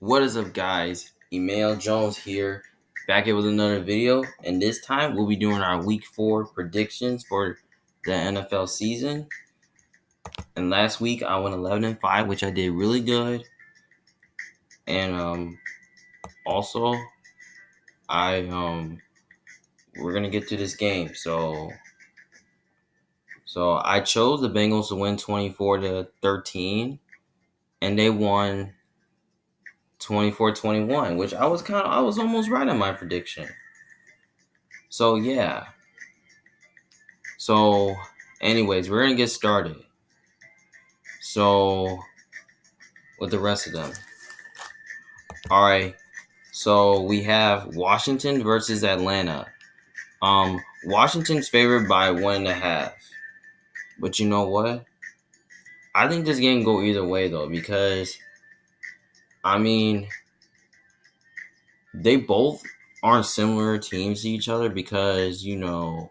What is up, guys? Emmail Jones here, back here with another video, and this time we'll be doing our Week 4 predictions for the NFL season. And last week I went 11-5, which I did really good. And also we're gonna get to this game. So I chose the Bengals to win 24-13, and they won 24-21, which I was almost right on my prediction. So yeah. So anyways, we're gonna get started. So with the rest of them. Alright. So we have Washington versus Atlanta. Washington's favored by 1.5. But you know what? I think this game go either way though, because they both aren't similar teams to each other because when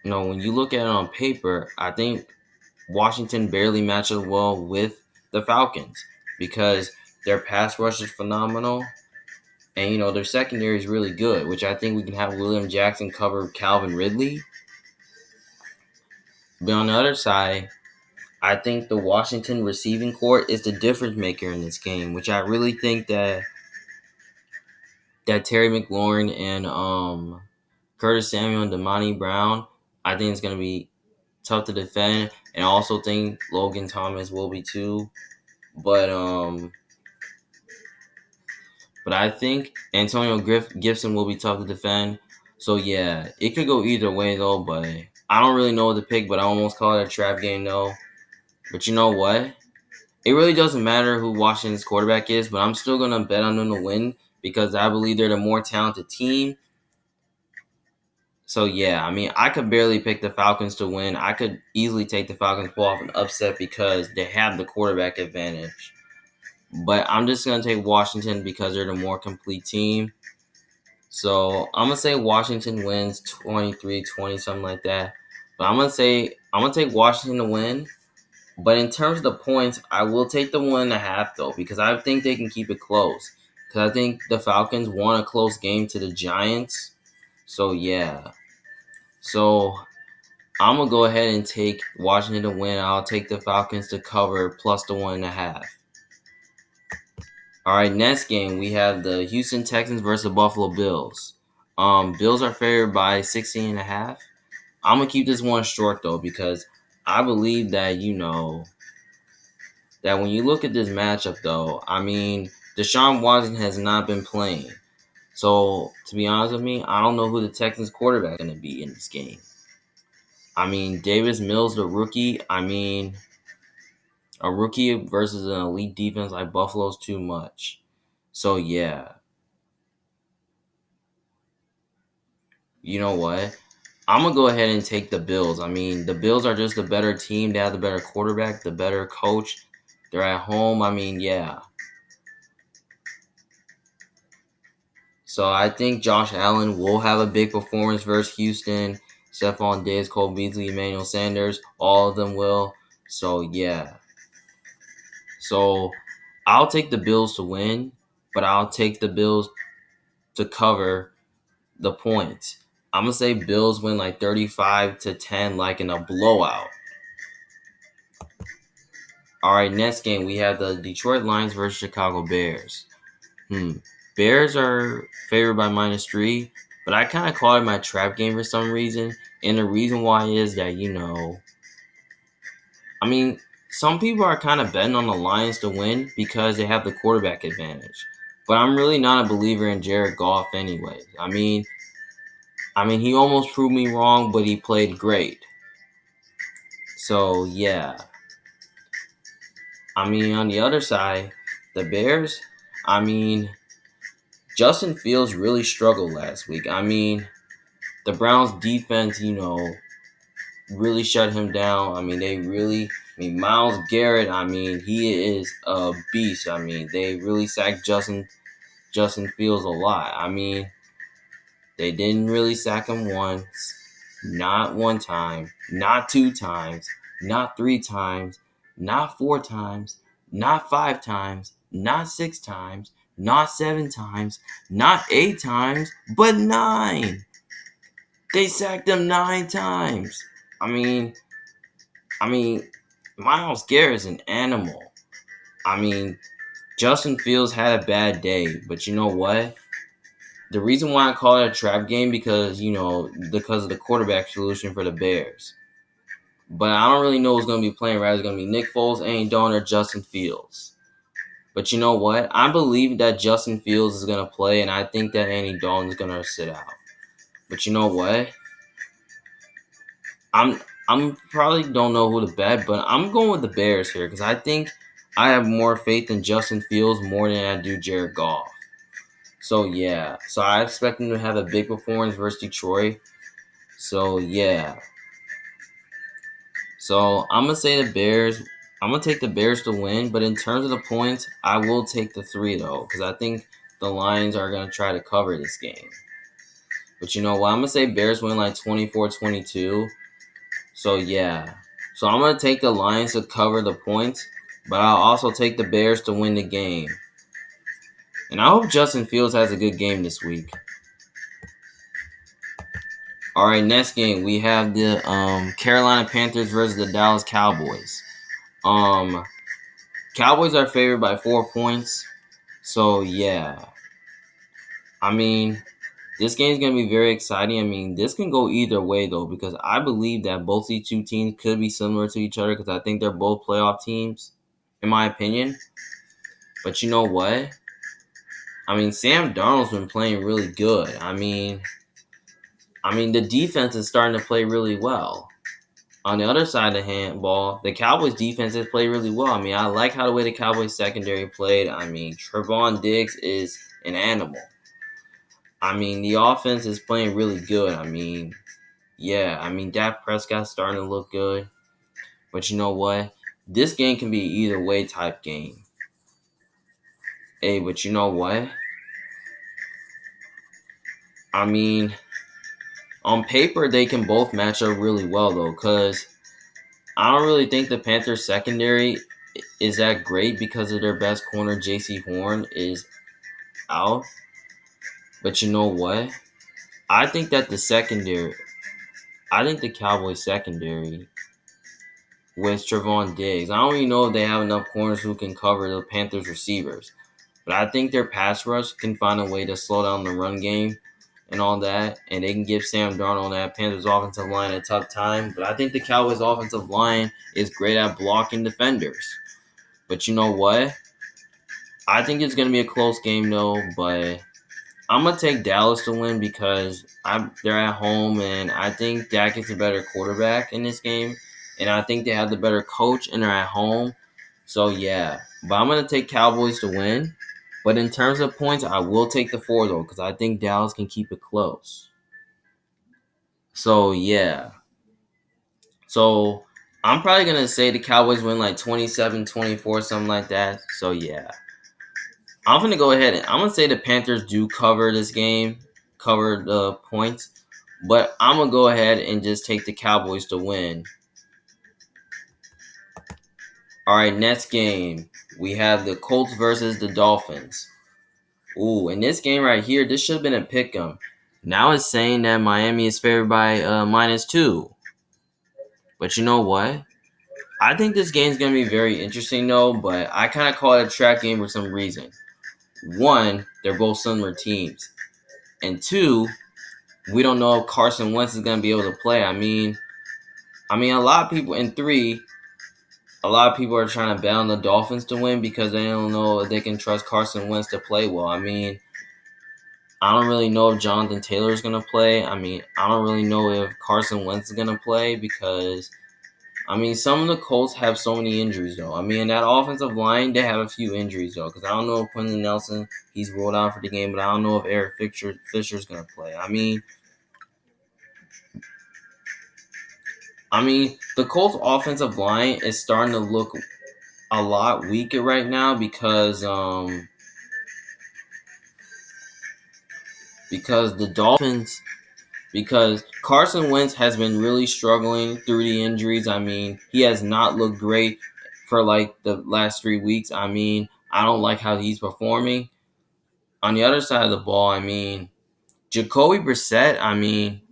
you look at it on paper, I think Washington barely matches well with the Falcons because their pass rush is phenomenal, and their secondary is really good, which I think we can have William Jackson cover Calvin Ridley. But on the other side, I think the Washington receiving corps is the difference maker in this game, which I really think that Terry McLaurin and Curtis Samuel and Damani Brown, I think it's going to be tough to defend, and I also think Logan Thomas will be too. But I think Antonio Gibson will be tough to defend. So yeah, it could go either way though. But I don't really know what to pick. But I almost call it a trap game though. But you know what? It really doesn't matter who Washington's quarterback is. But I'm still gonna bet on them to win because I believe they're the more talented team. So yeah, I could barely pick the Falcons to win. I could easily take the Falcons pull off an upset because they have the quarterback advantage. But I'm just going to take Washington because they're the more complete team. So I'm going to say Washington wins 23-20, something like that. But I'm going to take Washington to win. But in terms of the points, I will take the 1.5 though, because I think they can keep it close. Because I think the Falcons won a close game to the Giants. So yeah. So I'm going to go ahead and take Washington to win. I'll take the Falcons to cover plus the 1.5. All right, next game, we have the Houston Texans versus the Buffalo Bills. Bills are favored by 16.5. I'm going to keep this one short, though, because I believe that, that when you look at this matchup, though, Deshaun Watson has not been playing. So, to be honest with me, I don't know who the Texans quarterback is going to be in this game. Davis Mills, the rookie, a rookie versus an elite defense like Buffalo's too much. So, yeah. You know what? I'm going to go ahead and take the Bills. The Bills are just the better team. They have the better quarterback, the better coach. They're at home. Yeah. So I think Josh Allen will have a big performance versus Houston. Stephon Diggs, Cole Beasley, Emmanuel Sanders, all of them will. So, yeah. So, I'll take the Bills to win, but I'll take the Bills to cover the points. I'm going to say Bills win like 35-10, like in a blowout. All right, next game, we have the Detroit Lions versus Chicago Bears. Bears are favored by -3, but I kind of called it my trap game for some reason. And the reason why is that, some people are kind of betting on the Lions to win because they have the quarterback advantage. But I'm really not a believer in Jared Goff anyway. He almost proved me wrong, but he played great. So, yeah. On the other side, the Bears, Justin Fields really struggled last week. The Browns defense, really shut him down. Myles Garrett, he is a beast. They really sacked Justin Fields a lot. They didn't really sack him once, not one time, not 2 times, not 3 times, not 4 times, not 5 times, not 6 times, not 7 times, not 8 times, but 9. They sacked him 9 times. I mean, Myles Garrett is an animal. I mean, Justin Fields had a bad day, but you know what? The reason why I call it a trap game because of the quarterback solution for the Bears. But I don't really know who's going to be playing, right? It's going to be Nick Foles, Andy Dalton, or Justin Fields. But you know what? I believe that Justin Fields is going to play, and I think that Andy Dalton is going to sit out. But you know what? I'm probably don't know who to bet, but I'm going with the Bears here because I think I have more faith in Justin Fields more than I do Jared Goff. So yeah, so I expect him to have a big performance versus Detroit. So yeah, so I'm gonna say the Bears. I'm gonna take the Bears to win, but in terms of the points, I will take the 3 though because I think the Lions are gonna try to cover this game. But you know what? I'm gonna say Bears win like 24-22. So yeah, so I'm gonna take the Lions to cover the points, but I'll also take the Bears to win the game. And I hope Justin Fields has a good game this week. All right, next game we have the Carolina Panthers versus the Dallas Cowboys. Cowboys are favored by 4 points. So yeah, I mean, this game is gonna be very exciting. I mean, this can go either way though because I believe that both these two teams could be similar to each other because I think they're both playoff teams, in my opinion. But you know what? I mean, Sam Darnold's been playing really good. I mean, the defense is starting to play really well. On the other side of the handball, the Cowboys defense has played really well. I mean, I like how the way the Cowboys secondary played. I mean, Trevon Diggs is an animal. I mean, the offense is playing really good. I mean, yeah, Dak Prescott's starting to look good. But you know what? This game can be either way type game. Hey, but you know what? I mean, on paper, they can both match up really well, though, because I don't really think the Panthers secondary is that great because of their best corner, J.C. Horn, is out. But you know what? I think that the Cowboys secondary with Trevon Diggs, I don't even know if they have enough corners who can cover the Panthers receivers. But I think their pass rush can find a way to slow down the run game and all that, and they can give Sam Darnold that Panthers offensive line a tough time. But I think the Cowboys offensive line is great at blocking defenders. But you know what? I think it's going to be a close game though, but I'm going to take Dallas to win because they're at home, and I think Dak is a better quarterback in this game, and I think they have the better coach, and they're at home. So, yeah. But I'm going to take Cowboys to win. But in terms of points, I will take the 4, though, because I think Dallas can keep it close. So, yeah. So, I'm probably going to say the Cowboys win like 27-24, something like that. So, yeah. I'm going to go ahead and I'm going to say the Panthers do cover this game, cover the points. But I'm going to go ahead and just take the Cowboys to win. All right, next game. We have the Colts versus the Dolphins. Ooh, in this game right here, this should have been a pick'em. Now it's saying that Miami is favored by -2. But you know what? I think this game is going to be very interesting, though. But I kind of call it a trap game for some reason. One, they're both similar teams. And two, we don't know if Carson Wentz is going to be able to play. I mean, a lot of people. And three, a lot of people are trying to bet on the Dolphins to win because they don't know if they can trust Carson Wentz to play well. I mean, I don't really know if Jonathan Taylor is going to play. I don't really know if Carson Wentz is going to play because, some of the Colts have so many injuries, though. That offensive line, they have a few injuries, though, because I don't know if Quentin Nelson, he's ruled out for the game, but I don't know if Eric Fisher is going to play. The Colts offensive line is starting to look a lot weaker right now because the Dolphins, because Carson Wentz has been really struggling through the injuries. He has not looked great for like the last 3 weeks. I mean, I don't like how he's performing. On the other side of the ball, I mean, Jacoby Brissett, I mean,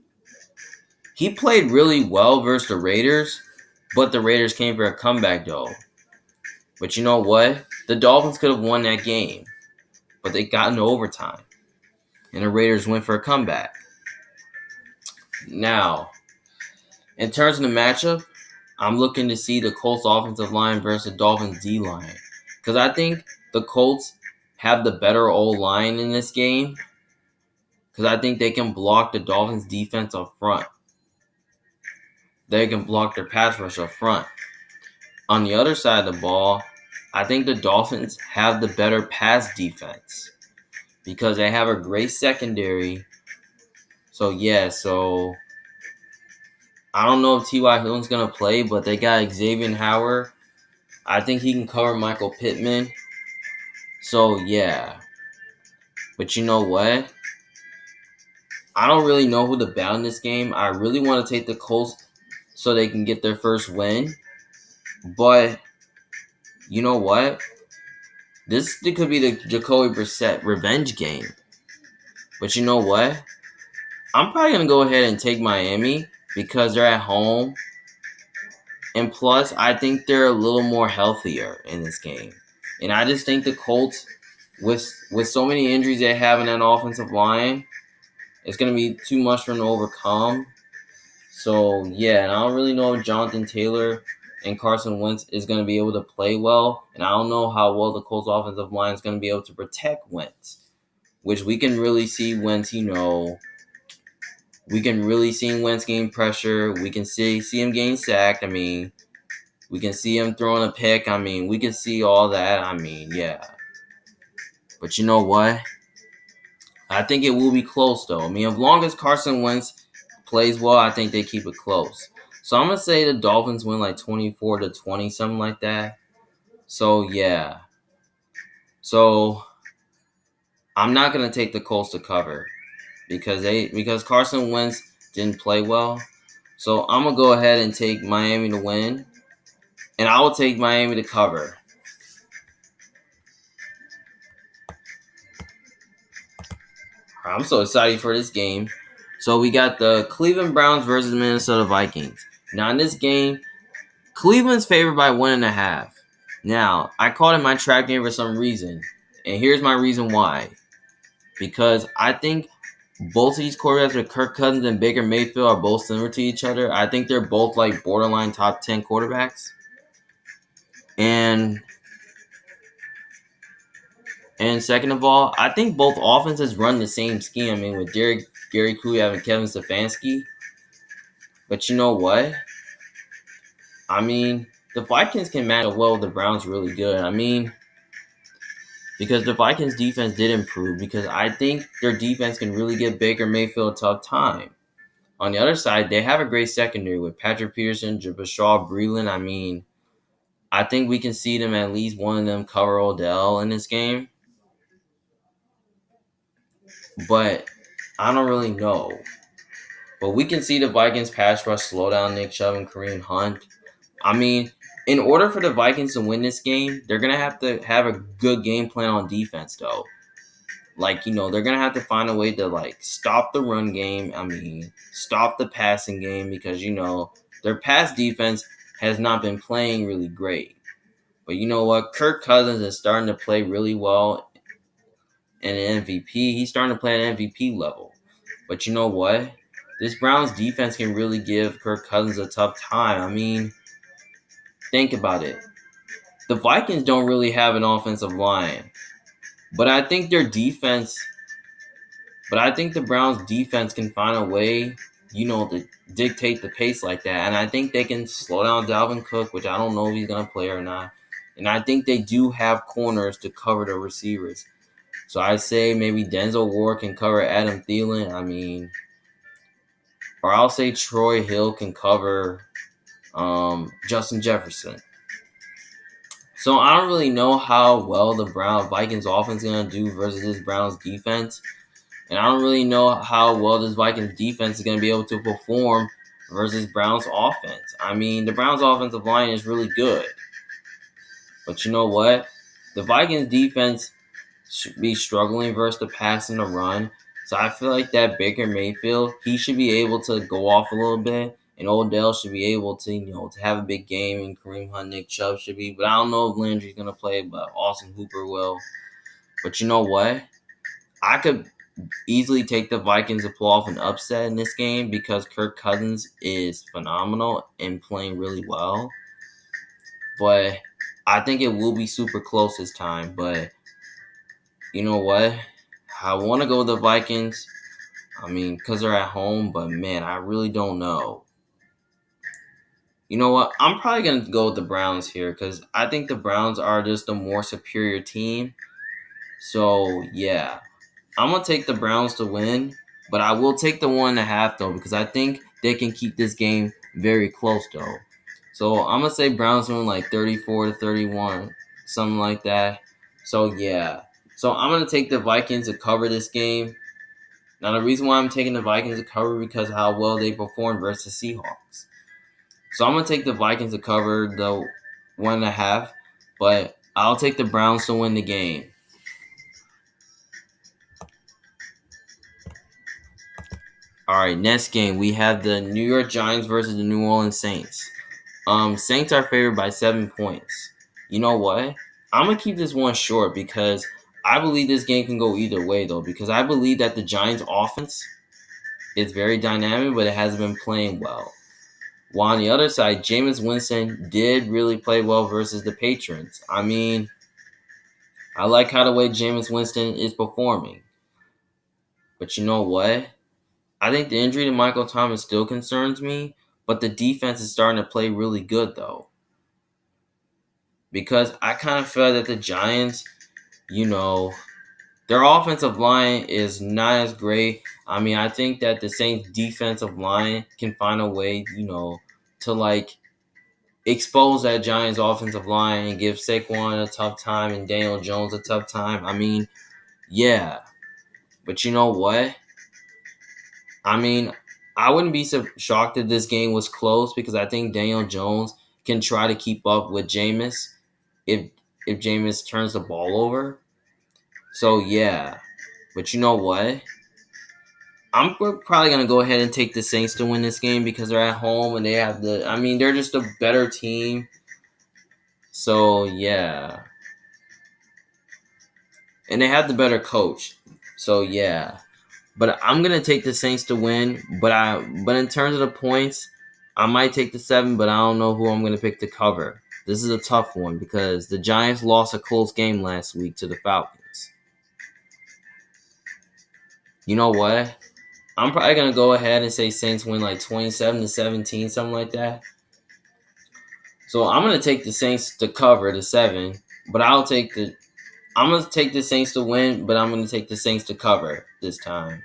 he played really well versus the Raiders, but the Raiders came for a comeback though. But you know what? The Dolphins could have won that game, but they got into overtime, and the Raiders went for a comeback. Now, in terms of the matchup, I'm looking to see the Colts offensive line versus the Dolphins D line, because I think the Colts have the better O-line in this game, because I think they can block the Dolphins defense up front. They can block their pass rush up front. On the other side of the ball, I think the Dolphins have the better pass defense because they have a great secondary. So I don't know if T.Y. Hilton's going to play, but they got Xavier Howard. I think he can cover Michael Pittman. So, yeah. But you know what? I don't really know who to bet in this game. I really want to take the Colts so they can get their first win. But you know what? This could be the Jacoby Brissett revenge game. But you know what? I'm probably going to go ahead and take Miami because they're at home. And plus, I think they're a little more healthier in this game. And I just think the Colts, with so many injuries they have in that offensive line, it's going to be too much for them to overcome. So, yeah, and I don't really know if Jonathan Taylor and Carson Wentz is going to be able to play well. And I don't know how well the Colts offensive line is going to be able to protect Wentz, which we can really see Wentz, we can really see Wentz gain pressure. We can see him getting sacked. I mean, we can see him throwing a pick. I mean, we can see all that. I mean, yeah. But you know what? I think it will be close, though. I mean, as long as Carson Wentz plays well, I think they keep it close. So I'm going to say the Dolphins win like 24-20, something like that. So, yeah. So, I'm not going to take the Colts to cover because Carson Wentz didn't play well. So, I'm going to go ahead and take Miami to win. And I will take Miami to cover. I'm so excited for this game. So we got the Cleveland Browns versus Minnesota Vikings. Now in this game, Cleveland's favored by 1.5. Now, I called it my trap game for some reason. And here's my reason why. Because I think both of these quarterbacks with Kirk Cousins and Baker Mayfield are both similar to each other. I think they're both like borderline top 10 quarterbacks. And second of all, I think both offenses run the same scheme. I mean, with Gary Kubiak and Kevin Stefanski. But you know what? I mean, the Vikings can match up well with the Browns really good. I mean, because the Vikings defense did improve because I think their defense can really give Baker Mayfield a tough time. On the other side, they have a great secondary with Patrick Peterson, Bashaw Breeland. I mean, I think we can see them at least one of them cover Odell in this game. But I don't really know. But we can see the Vikings pass rush slow down Nick Chubb and Kareem Hunt. I mean, in order for the Vikings to win this game, they're going to have a good game plan on defense, though. Like, they're going to have to find a way to, stop the run game. I mean, stop the passing game because, their pass defense has not been playing really great. But you know what? Kirk Cousins is starting to play really well in an MVP. He's starting to play at an MVP level. But you know what? This Browns defense can really give Kirk Cousins a tough time. I mean, think about it. The Vikings don't really have an offensive line. But I think their defense – but I think the Browns defense can find a way, to dictate the pace like that. And I think they can slow down Dalvin Cook, which I don't know if he's going to play or not. And I think they do have corners to cover the receivers. So I say maybe Denzel Ward can cover Adam Thielen. I mean, or I'll say Troy Hill can cover Justin Jefferson. So I don't really know how well the Vikings offense is going to do versus this Browns defense. And I don't really know how well this Vikings defense is going to be able to perform versus Browns offense. I mean, the Browns offensive line is really good. But you know what? The Vikings defense should be struggling versus the pass and the run. So I feel like that Baker Mayfield, he should be able to go off a little bit. And Odell should be able to, to have a big game. And Kareem Hunt, Nick Chubb should be. But I don't know if Landry's going to play, but Austin Hooper will. But you know what? I could easily take the Vikings to pull off an upset in this game because Kirk Cousins is phenomenal and playing really well. But I think it will be super close this time. But you know what? I want to go with the Vikings. I mean, because they're at home. But man, I really don't know. You know what? I'm probably going to go with the Browns here because I think the Browns are just a more superior team. So, yeah. I'm going to take the Browns to win, but I will take the 1.5 though because I think they can keep this game very close though. So, I'm going to say Browns win like 34-31, something like that. So, yeah. So, I'm going to take the Vikings to cover this game. Now, the reason why I'm taking the Vikings to cover because of how well they performed versus the Seahawks. So I'm going to take the Vikings to cover the 1.5, but I'll take the Browns to win the game. All right, next game, we have the New York Giants versus the New Orleans Saints. Saints are favored by 7 points. You know what? I'm going to keep this one short because I believe this game can go either way, though, because I believe that the Giants' offense is very dynamic, but it hasn't been playing well. While on the other side, Jameis Winston did really play well versus the Patriots. I mean, I like how the way Jameis Winston is performing. But you know what? I think the injury to Michael Thomas still concerns me, but the defense is starting to play really good, though. Because I kind of feel that the Giants, their offensive line is not as great. I mean, I think that the Saints' defensive line can find a way, to expose that Giants offensive line and give Saquon a tough time and Daniel Jones a tough time. I mean, yeah. But you know what? I mean, I wouldn't be so shocked if this game was close because I think Daniel Jones can try to keep up with Jameis if Jameis turns the ball over. So yeah. But you know what? We're probably gonna go ahead and take the Saints to win this game because they're at home and they're just a better team. So yeah. And they have the better coach. So yeah. But I'm gonna take the Saints to win. But in terms of the points, I might take the 7, but I don't know who I'm gonna pick to cover. This is a tough one because the Giants lost a close game last week to the Falcons. You know what? I'm probably gonna go ahead and say Saints win like 27-17, something like that. So I'm gonna take the Saints to cover the 7, but I'm gonna take the Saints to win, but I'm gonna take the Saints to cover this time.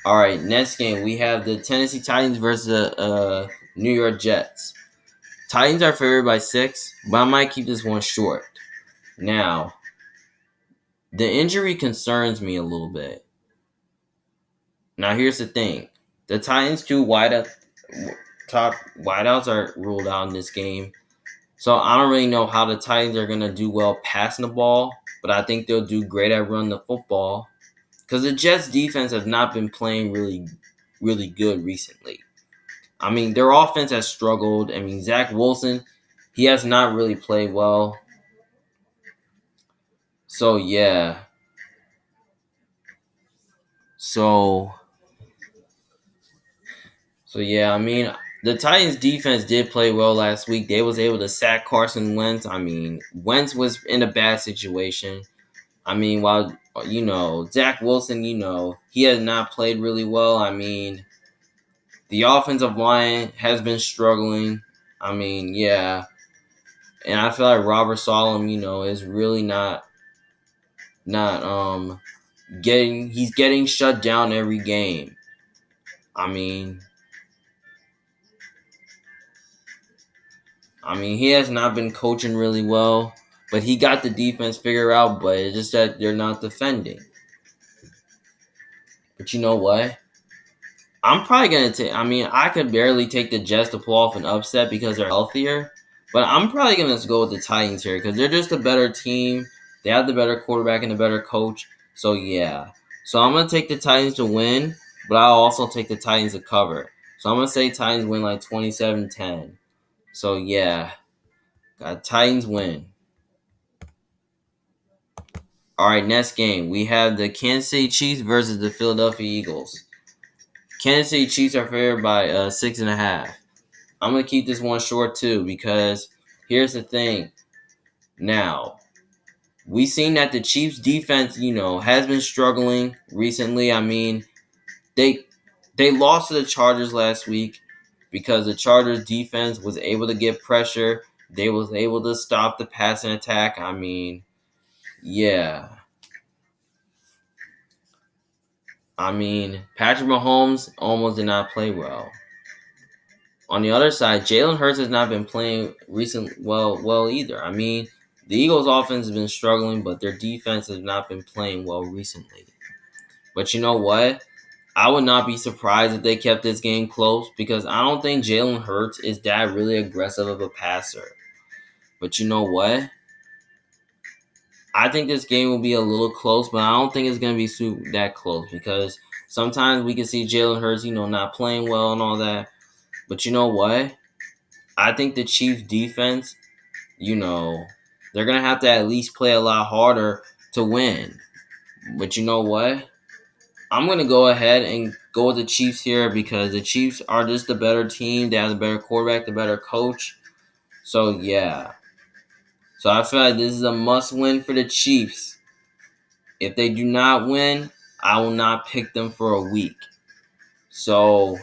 All right, next game we have the Tennessee Titans versus the New York Jets. Titans are favored by 6, but I might keep this one short. Now, the injury concerns me a little bit. Now, here's the thing: the Titans' top wideouts are ruled out in this game, so I don't really know how the Titans are gonna do well passing the ball, but I think they'll do great at running the football. Because the Jets' defense has not been playing really, really good recently. I mean, their offense has struggled. I mean, Zach Wilson, he has not really played well. So, yeah. So yeah, I mean, the Titans' defense did play well last week. They was able to sack Carson Wentz. I mean, Wentz was in a bad situation. I mean, while, Zach Wilson, he has not played really well. I mean, the offensive line has been struggling. I mean, yeah. And I feel like Robert Saleh, is really not he's getting shut down every game. I mean, he has not been coaching really well, but he got the defense figured out, but it's just that they're not defending. But you know what? I'm probably going to take, I could barely take the Jets to pull off an upset because they're healthier. But I'm probably going to go with the Titans here because they're just a better team. They have the better quarterback and the better coach. So, yeah. So, I'm going to take the Titans to win, but I'll also take the Titans to cover. So, I'm going to say Titans win like 27-10. So, yeah. Got Titans win. All right, next game. We have the Kansas City Chiefs versus the Philadelphia Eagles. Kansas City Chiefs are favored by 6.5. I'm going to keep this one short too because here's the thing. Now, we've seen that the Chiefs defense, has been struggling recently. I mean, they lost to the Chargers last week because the Chargers defense was able to get pressure. They was able to stop the passing attack. I mean, yeah. Patrick Mahomes almost did not play well. On the other side, Jalen Hurts has not been playing well either. The Eagles' offense has been struggling, but their defense has not been playing well recently. But you know what? I would not be surprised if they kept this game close because I don't think Jalen Hurts is that really aggressive of a passer. But you know what? I think this game will be a little close, but I don't think it's going to be that close because sometimes we can see Jalen Hurts, not playing well and all that. But you know what? I think the Chiefs defense, they're going to have to at least play a lot harder to win. But you know what? I'm going to go ahead and go with the Chiefs here because the Chiefs are just the better team. They have the better quarterback, the better coach. So, yeah. So, I feel like this is a must-win for the Chiefs. If they do not win, I will not pick them for a week. So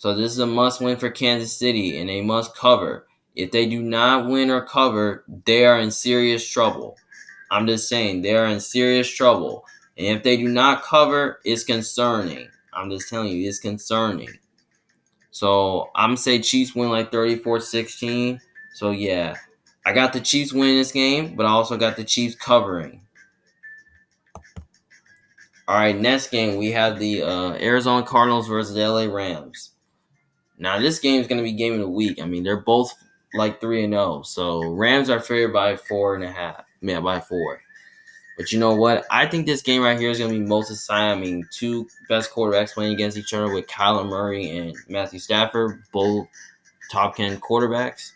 this is a must-win for Kansas City, and they must cover. If they do not win or cover, they are in serious trouble. I'm just saying, they are in serious trouble. And if they do not cover, it's concerning. I'm just telling you, it's concerning. So, I'm going to say Chiefs win like 34-16. So, yeah. I got the Chiefs winning this game, but I also got the Chiefs covering. All right, next game, we have the Arizona Cardinals versus the LA Rams. Now, this game is going to be game of the week. They're both like 3-0. So, Rams are favored by 4.5. Yeah, by 4. But you know what? I think this game right here is going to be most exciting. Two best quarterbacks playing against each other with Kyler Murray and Matthew Stafford, both top 10 quarterbacks.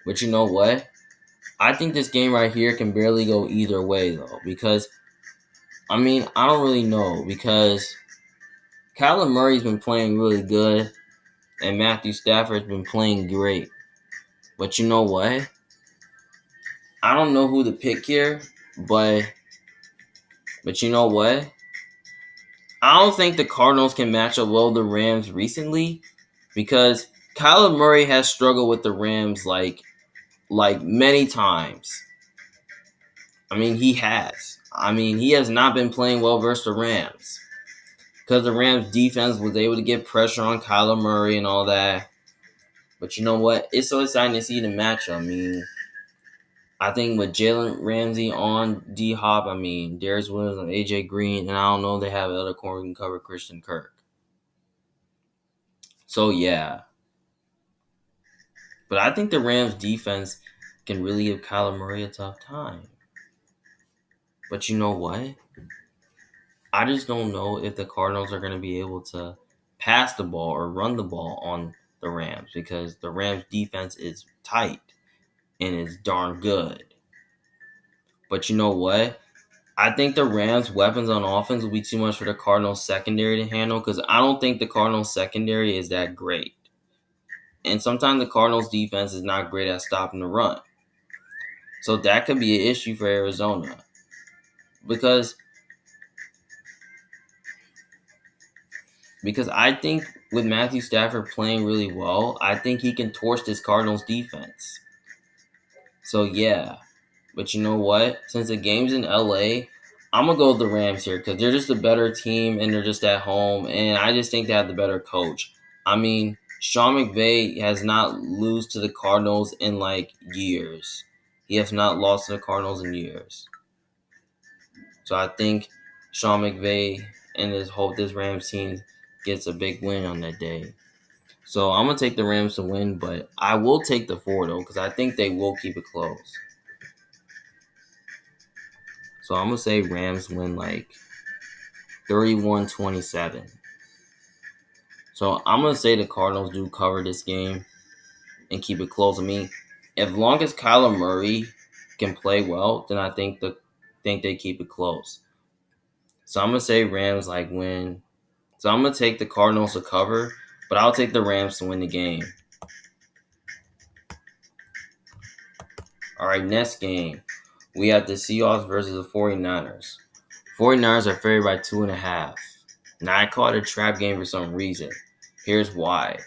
But you know what? I think this game right here can barely go either way, though. Because, I don't really know. Because Kyler Murray's been playing really good. And Matthew Stafford's been playing great. But you know what? I don't know who to pick here. But you know what? I don't think the Cardinals can match up well the Rams recently because Kyler Murray has struggled with the Rams like many times. He has. He has not been playing well versus the Rams because the Rams defense was able to get pressure on Kyler Murray and all that. But you know what? It's so exciting to see the matchup. I think with Jalen Ramsey on D-Hop, Darius Williams and AJ Green, and I don't know if they have other corner who can cover Christian Kirk. So, yeah. But I think the Rams defense can really give Kyler Murray a tough time. But you know what? I just don't know if the Cardinals are going to be able to pass the ball or run the ball on the Rams because the Rams defense is tight and is darn good. But you know what? I think the Rams' weapons on offense will be too much for the Cardinals' secondary to handle because I don't think the Cardinals' secondary is that great. And sometimes the Cardinals' defense is not great at stopping the run. So that could be an issue for Arizona. Because I think with Matthew Stafford playing really well, I think he can torch this Cardinals defense. So yeah. But you know what? Since the game's in LA, I'm going to go with the Rams here because they're just a better team and they're just at home. And I just think they have the better coach. Sean McVay has not lost to the Cardinals in like years. He has not lost to the Cardinals in years. So I think Sean McVay and this Rams team gets a big win on that day. So I'm gonna take the Rams to win, but I will take the 4 though, because I think they will keep it close. So I'm gonna say Rams win like 31-27. So I'm gonna say the Cardinals do cover this game and keep it close. I mean, as long as Kyler Murray can play well, then I think they keep it close. So I'm gonna say Rams like win. So I'm gonna take the Cardinals to cover, but I'll take the Rams to win the game. All right, next game. We have the Seahawks versus the 49ers. 49ers are favored by 2.5. Now, I call it a trap game for some reason. Here's why.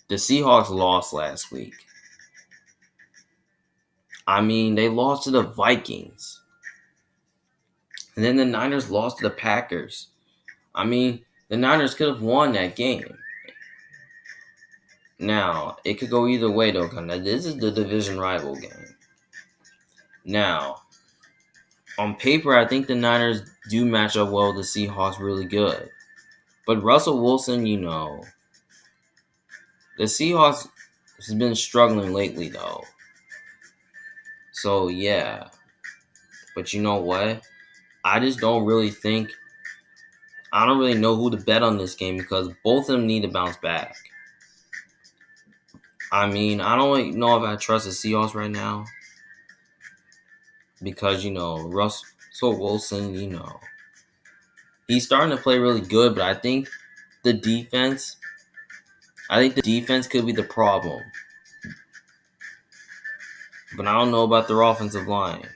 The Seahawks lost last week. I mean, they lost to the Vikings. And then the Niners lost to the Packers. I mean, the Niners could have won that game. Now, it could go either way, though. This is the division rival game. Now, on paper, I think the Niners do match up well with the Seahawks really good. But Russell Wilson, the Seahawks has been struggling lately, though. So, yeah. But you know what? I just don't really think... I don't really know who to bet on this game because both of them need to bounce back. I mean, I don't really know if I trust the Seahawks right now. Because, Russell Wilson, he's starting to play really good, but I think the defense could be the problem. But I don't know about their offensive line.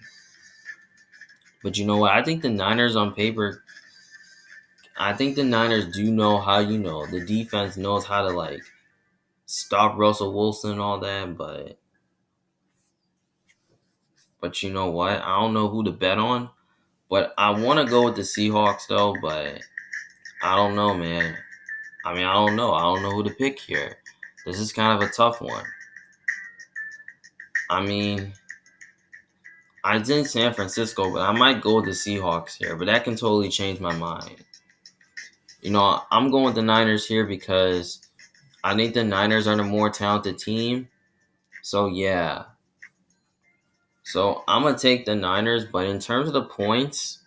But you know what? I think the Niners on paper, I think the Niners do know how, the defense knows how to, stop Russell Wilson and all that. But you know what? I don't know who to bet on. But I want to go with the Seahawks, though. But I don't know, man. I mean, I don't know. I don't know who to pick here. This is kind of a tough one. I mean, I did San Francisco, but I might go with the Seahawks here. But that can totally change my mind. I'm going with the Niners here because I think the Niners are the more talented team. So, yeah. So, I'm going to take the Niners. But in terms of the points,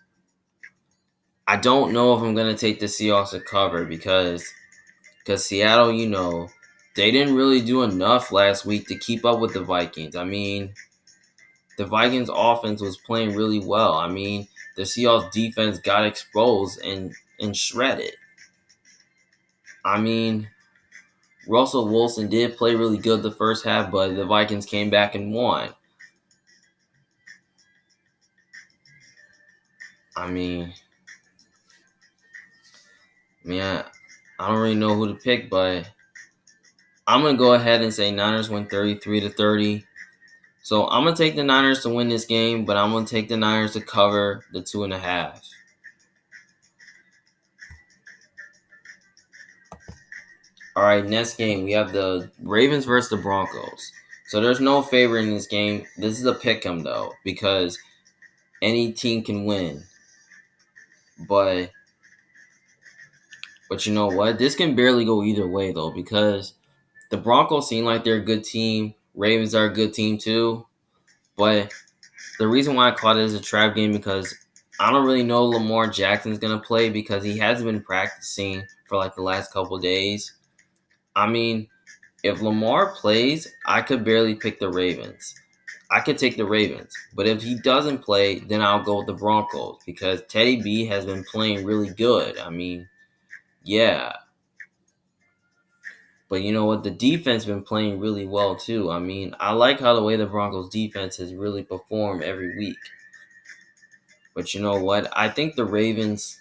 I don't know if I'm going to take the Seahawks to cover because Seattle, they didn't really do enough last week to keep up with the Vikings. I mean, the Vikings offense was playing really well. I mean, the Seahawks defense got exposed and shredded. I mean, Russell Wilson did play really good the first half, but the Vikings came back and won. I mean, I don't really know who to pick, but I'm going to go ahead and say Niners win 33-30. So I'm going to take the Niners to win this game, but I'm going to take the Niners to cover the 2.5. All right, next game. We have the Ravens versus the Broncos. So there's no favorite in this game. This is a pick 'em, though, because any team can win. But you know what? This can barely go either way, though, because the Broncos seem like they're a good team. Ravens are a good team, too. But the reason why I call it as a trap game because I don't really know Lamar Jackson's going to play because he hasn't been practicing for the last couple of days. I mean, if Lamar plays, I could barely pick the Ravens. I could take the Ravens. But if he doesn't play, then I'll go with the Broncos because Teddy B has been playing really good. I mean, yeah. But you know what? The defense been playing really well, too. I mean, I like how the way the Broncos defense has really performed every week. But you know what? I think the Ravens...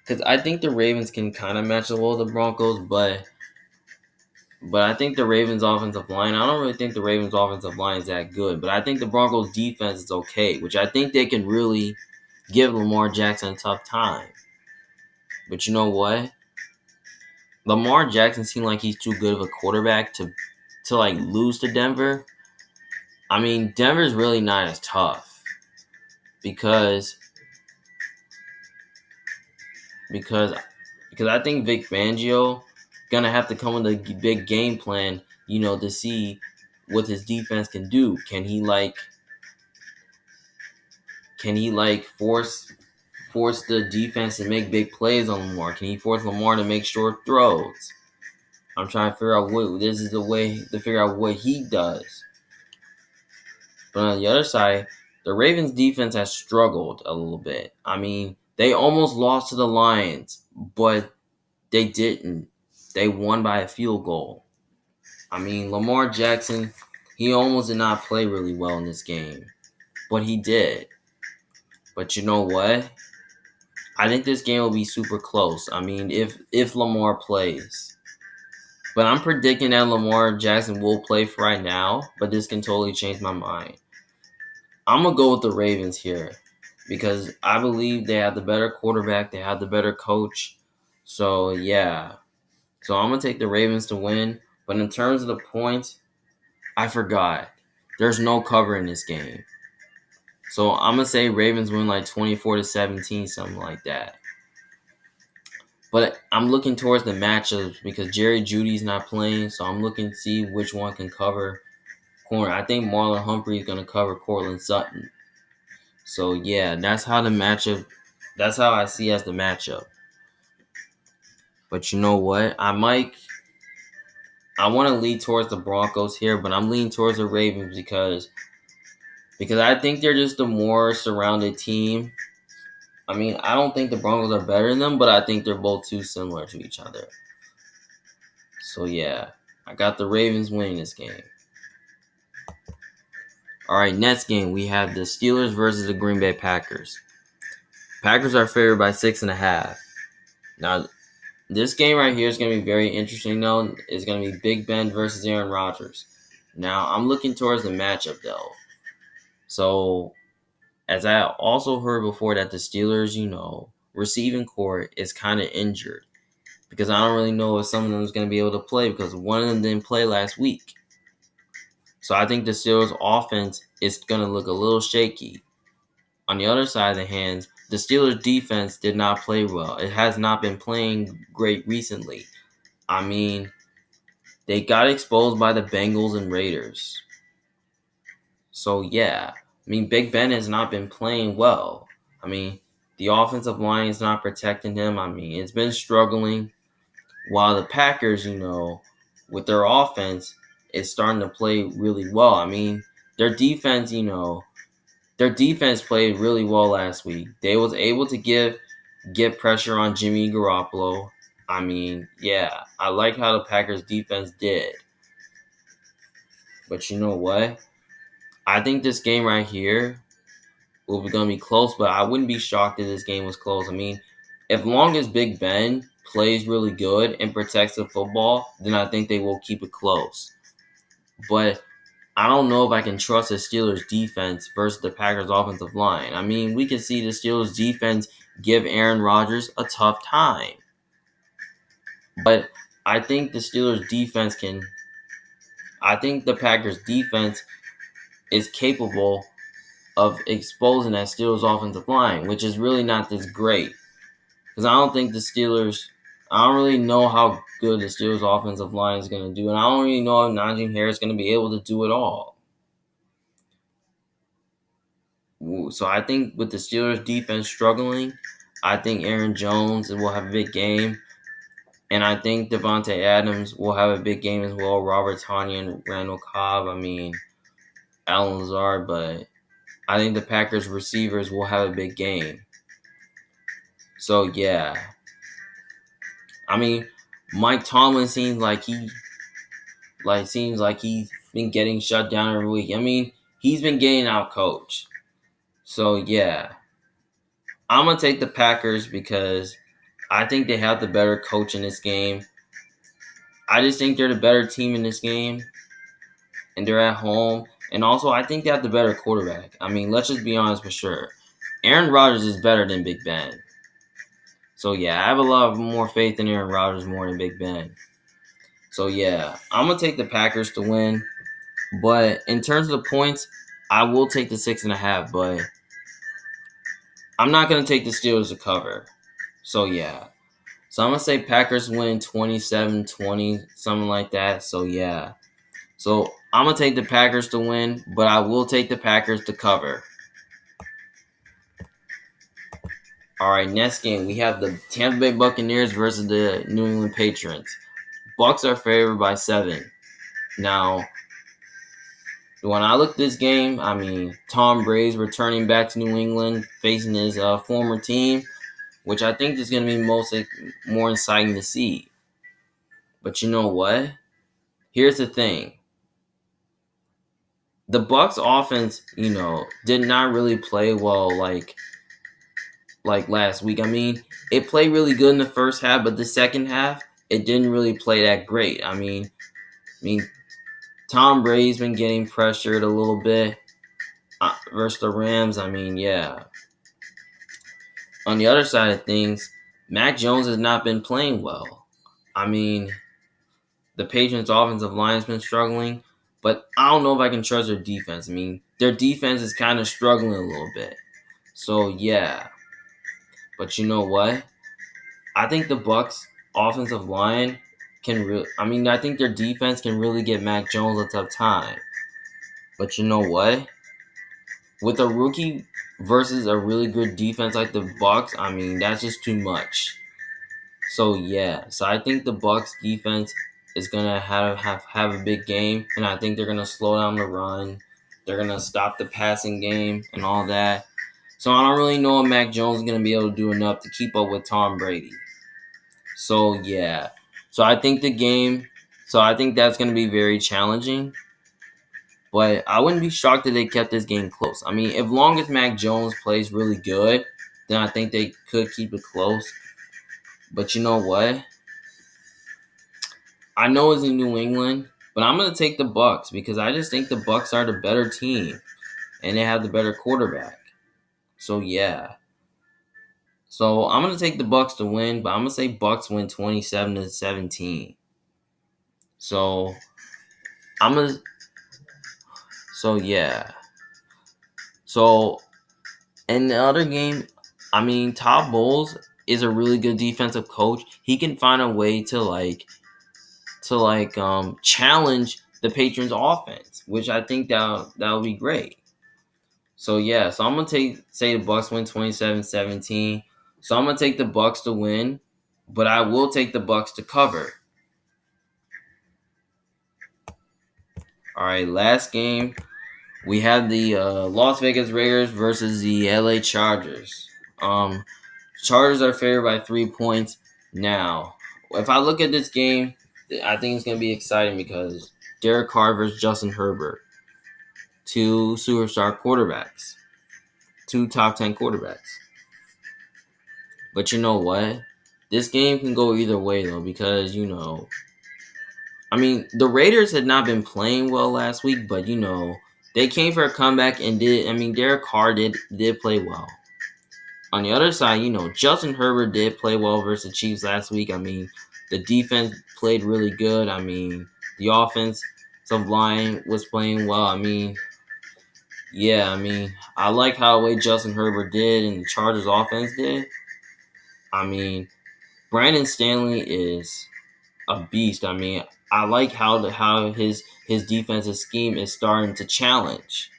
Because I think the Ravens can kind of match the well with the Broncos, but I think the Ravens' offensive line, I don't really think the Ravens' offensive line is that good. But I think the Broncos' defense is okay, which I think they can really give Lamar Jackson a tough time. But you know what? Lamar Jackson seems like he's too good of a quarterback to lose to Denver. I mean, Denver's really not as tough because I think Vic Fangio gonna have to come with a big game plan, to see what his defense can do. Can he force the defense to make big plays on Lamar? Can he force Lamar to make short throws? I'm trying to figure out this is the way to figure out what he does. But on the other side, the Ravens defense has struggled a little bit. I mean, they almost lost to the Lions, but they didn't. They won by a field goal. I mean, Lamar Jackson, he almost did not play really well in this game, but he did. But you know what? I think this game will be super close. I mean, if Lamar plays. But I'm predicting that Lamar Jackson will play for right now, but this can totally change my mind. I'm going to go with the Ravens here because I believe they have the better quarterback. They have the better coach. So, yeah. So, I'm going to take the Ravens to win. But in terms of the points, I forgot. There's no cover in this game. So, I'm going to say Ravens win like 24-17, something like that. But I'm looking towards the matchups because Jerry Jeudy's not playing. So, I'm looking to see which one can cover corner. I think Marlon Humphrey is going to cover Cortland Sutton. So, yeah, that's how I see as the matchup. But you know what? I want to lean towards the Broncos here, but I'm leaning towards the Ravens because I think they're just a more surrounded team. I mean, I don't think the Broncos are better than them, but I think they're both too similar to each other. So, yeah, I got the Ravens winning this game. All right, next game, we have the Steelers versus the Green Bay Packers. Packers are favored by 6.5. Now, this game right here is going to be very interesting, though. It's going to be Big Ben versus Aaron Rodgers. Now, I'm looking towards the matchup, though. So, as I also heard before that the Steelers, receiving core is kind of injured. Because I don't really know if some of them is going to be able to play because one of them didn't play last week. So, I think the Steelers' offense is going to look a little shaky. On the other side of the hands, the Steelers' defense did not play well. It has not been playing great recently. I mean, they got exposed by the Bengals and Raiders. So, yeah. I mean, Big Ben has not been playing well. I mean, the offensive line is not protecting him. I mean, it's been struggling. While the Packers, with their offense, is starting to play really well. I mean, their defense, their defense played really well last week. They was able to get pressure on Jimmy Garoppolo. I mean, yeah, I like how the Packers defense did. But you know what? I think this game right here will be going to be close, but I wouldn't be shocked if this game was close. I mean, as long as Big Ben plays really good and protects the football, then I think they will keep it close. But I don't know if I can trust the Steelers' defense versus the Packers' offensive line. I mean, we can see the Steelers' defense give Aaron Rodgers a tough time. But I think the Steelers' defense I think the Packers' defense is capable of exposing that Steelers' offensive line, which is really not this great. Because I don't really know how good the Steelers' offensive line is going to do. And I don't really know if Najee Harris is going to be able to do it all. So I think with the Steelers' defense struggling, I think Aaron Jones will have a big game. And I think Devontae Adams will have a big game as well. Robert Tonyan, Randall Cobb, Alan Lazard. But I think the Packers receivers will have a big game. So, yeah. I mean, Mike Tomlin seems like he's been getting shut down every week. I mean, he's been getting out coached. So, yeah. I'm going to take the Packers because I think they have the better coach in this game. I just think they're the better team in this game. And they're at home. And also, I think they have the better quarterback. I mean, let's just be honest for sure. Aaron Rodgers is better than Big Ben. So, yeah, I have a lot more faith in Aaron Rodgers more than Big Ben. So, yeah, I'm going to take the Packers to win. But in terms of the points, I will take the 6.5. But I'm not going to take the Steelers to cover. So, yeah. So I'm going to say Packers win 27-20, something like that. So, yeah. So I'm going to take the Packers to win, but I will take the Packers to cover. All right, next game, we have the Tampa Bay Buccaneers versus the New England Patriots. Bucs are favored by 7. Now, when I look at this game, I mean, Tom Brady's returning back to New England, facing his former team, which I think is going to be more exciting to see. But you know what? Here's the thing. The Bucs offense, did not really play well like last week. I mean, it played really good in the first half, but the second half, it didn't really play that great. I mean, Tom Brady's been getting pressured a little bit versus the Rams. I mean, yeah. On the other side of things, Mac Jones has not been playing well. I mean, the Patriots' offensive line has been struggling, but I don't know if I can trust their defense. I mean, their defense is kind of struggling a little bit. So, yeah. But you know what? I think the Bucs' offensive line I think their defense can really give Mac Jones a tough time. But you know what? With a rookie versus a really good defense like the Bucs, I mean, that's just too much. So yeah, so I think the Bucs defense is gonna have a big game, and I think they're gonna slow down the run. They're gonna stop the passing game and all that. So I don't really know if Mac Jones is gonna be able to do enough to keep up with Tom Brady. So yeah, I think that's gonna be very challenging. But I wouldn't be shocked if they kept this game close. I mean, as long as Mac Jones plays really good, then I think they could keep it close. But you know what? I know it's in New England, but I'm going to take the Bucs because I just think the Bucs are the better team and they have the better quarterback. So yeah. So I'm going to take the Bucs to win, but I'm going to say Bucs win 27-17. So I'm going to So yeah. So in the other game, I mean, Todd Bowles is a really good defensive coach. He can find a way to challenge the Patriots offense, which I think that'll be great. So yeah, so I'm gonna say the Bucs win 27-17. So I'm gonna take the Bucs to win, but I will take the Bucs to cover. All right, last game. We have the Las Vegas Raiders versus the LA Chargers. Chargers are favored by 3 points. Now, if I look at this game, I think it's going to be exciting because Derek Carr versus Justin Herbert. 2 superstar quarterbacks. 2 top 10 quarterbacks. But you know what? This game can go either way, though, because, the Raiders had not been playing well last week, but, they came for a comeback and Derek Carr did play well. On the other side, Justin Herbert did play well versus the Chiefs last week. I mean, the defense played really good. I mean, the offensive line was playing well. I mean, I like how the way Justin Herbert did and the Chargers offense did. I mean, Brandon Stanley is a beast. I mean, I like how his defensive scheme is starting to challenge.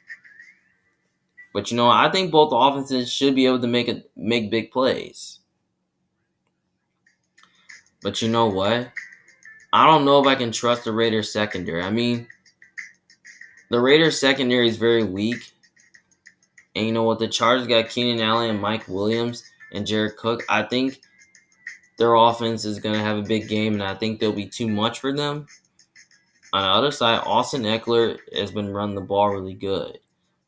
But I think both offenses should be able to make big plays. But you know what? I don't know if I can trust the Raiders secondary. I mean, the Raiders secondary is very weak. And you know what? The Chargers got Keenan Allen and Mike Williams and Jared Cook. I think their offense is going to have a big game, and I think there'll be too much for them. On the other side, Austin Eckler has been running the ball really good.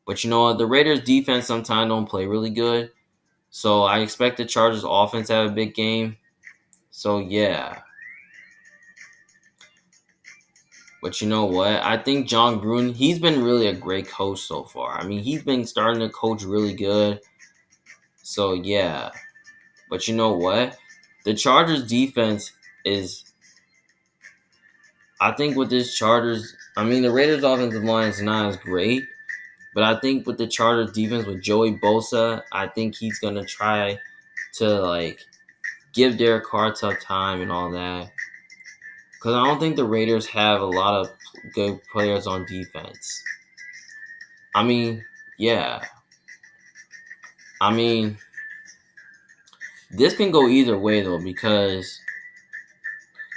But you know what? The Raiders defense sometimes don't play really good. So I expect the Chargers offense to have a big game. So yeah. But you know what? I think John Gruden, he's been really a great coach so far. I mean, he's been starting to coach really good. So yeah. But you know what? The Chargers defense is, I think with this Chargers, the Raiders offensive line is not as great. But I think with the Chargers defense with Joey Bosa, I think he's going to try to give Derek Carr a tough time and all that. Because I don't think the Raiders have a lot of good players on defense. I mean, yeah. I mean, this can go either way though because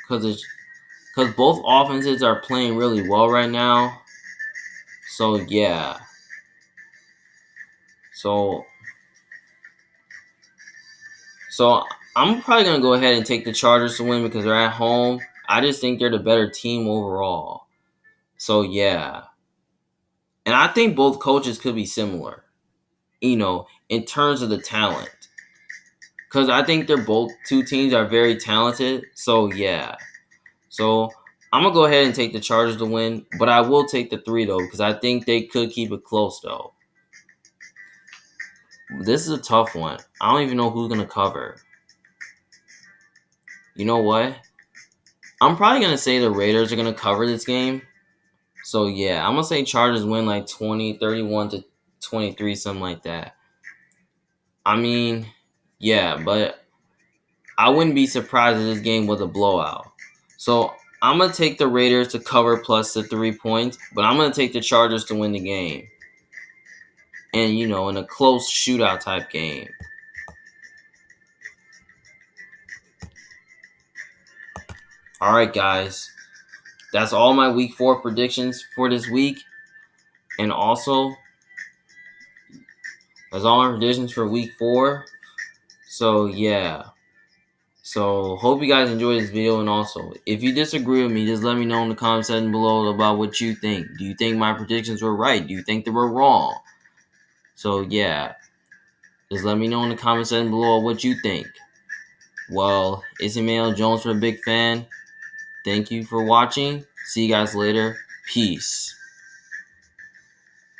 both offenses are playing really well right now. So yeah. So I'm probably gonna go ahead and take the Chargers to win because they're at home. I just think they're the better team overall. So yeah. And I think both coaches could be similar, in terms of the talent. Because I think two teams are very talented. So yeah. So I'm gonna go ahead and take the Chargers to win, but I will take the 3 though, because I think they could keep it close though. This is a tough one. I don't even know who's gonna cover. You know what? I'm probably gonna say the Raiders are gonna cover this game. So yeah, I'm gonna say Chargers win like 31 to 23, something like that. I mean, yeah, but I wouldn't be surprised if this game was a blowout. So I'm gonna take the Raiders to cover plus the 3 points, but I'm gonna take the Chargers to win the game. And in a close shootout type game. All right, guys. That's all my week 4 predictions for this week. And also, that's all my predictions for week 4. So, yeah. So, hope you guys enjoyed this video. And also, if you disagree with me, just let me know in the comment section below about what you think. Do you think my predictions were right? Do you think they were wrong? So, yeah. Just let me know in the comment section below what you think. Well, it's Emmanuel Jones for a big fan. Thank you for watching. See you guys later. Peace.